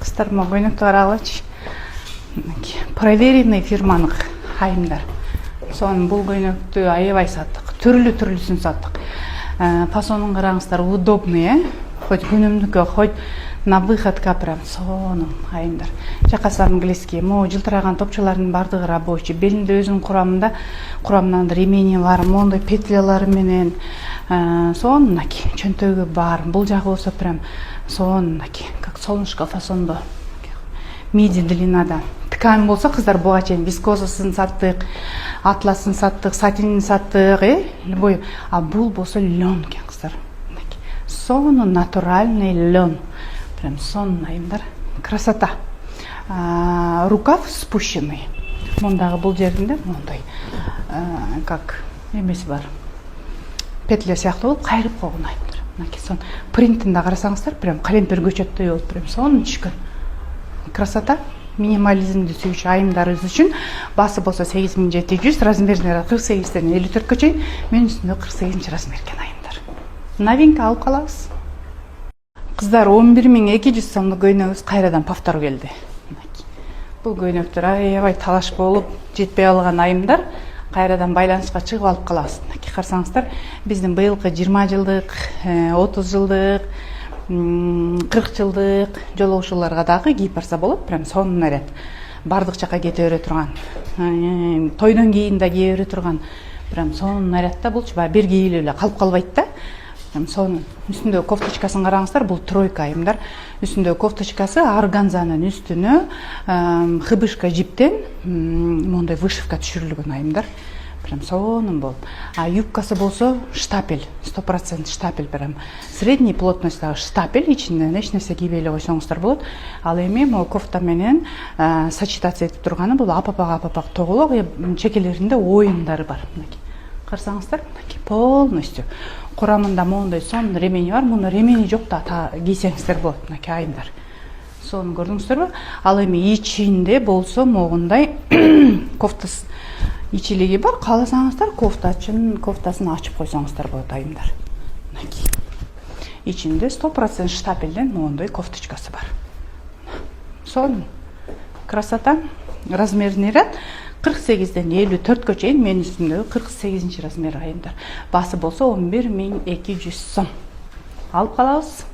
Кыздар, мо көйнөктү карагылачы. Проверенный фирманың айымдар. Сонун бул көйнөктү аябай саттык. Түрлүү-түрлүүсүн саттык. Фасонун караңыздар, удобный, хоть күнүмдүккө, хоть на выходка прям сонун айымдар. Жакасар английский, могу жылтыраган топчолордун бардыгы рабочий. Белинде өзүнүн курамынан ремени бар, моундай петлялары менен сонунаки, чөнтөгү бар. Бул жагы болсо прям сонунаки, как солнышко фасондо. Миди длинада. Ткань болсо кыздар буга чейин вискозасын саттык, атласын саттык, сатинин саттык, любой. А бул болсо лен экен кыздар. Сонун натуральный лен. Прям сонун айымдар. Красота. Рукав спущенный. Мондагы бул жеринде мондай как эмеси бар. Петля сыяктуу болуп кайрып койгон айымдар. Мынакей сон принтинде карасаңыздар, прям калемпир көчөттөй болуп, прям сонун түшкөн. Красота. Минимализмди сүйүүчү айымдарыбыз үчүн басы болсо 8700, размерлери 48ден 54 чейин, мен үстүндө 48 размер экен айымдар. Новинка алып калабыз. Кыздар, 11200 сомдук көйнөгүбүз кайрадан повтор келди. Бул көйнөктөр аябай талаш болуп, жетпей алган айымдар кайрадан байланышка чыгып алып калабыз. Карасаңыздар, биздин быйылкы 20 жылдык, 30 жылдык, 40 жылдык жолоочуларга дагы кийип барса болот. Прям сонун наряд. Бардык жака кете бере турган, тойдон кийин да кие бере турган. Прям сонун нарядда булчу, бир кийилип эле калып калбайт да. Прям сонун. Үстүндөгү кофточкасын караңыздар, бул тройка айымдар. Үстүндөгү кофточкасы органзанын үстүнө хыбышка жиптен мондай вышивка түшүрүлгөн айымдар. Прям сонун болуп. А юбкасы болсо штапель, 100% штапель, прям средний плотностьтагы штапель, ичинен эч нерсе кийбей эле койсоңуздар болот. Ал эми могу кофта менен сочетация этип турганы бул апапак тоголок, чекелеринде оюндары бар. Карасаңыздар, полностью курамында моундай сонун ремени бар. Муну ремени жок да кийсеңиздер болот, мынакей айымдар. Сонун көрдүңүздөрбү? Ал эми ичинде болсо могундай кофтасы ичилиги бар. Кааласаңыздар кофтасын ачып койсоңуздар болот айымдар. Мынакей. Ичинде 100% штапелден моундай кофточкасы бар. Сонун. Красота. Размерный ряд 48ден 54 чейин, мен үстүмдөгү 48 размер айымдар. Басы болсо 11200 сом. Алып калабыз.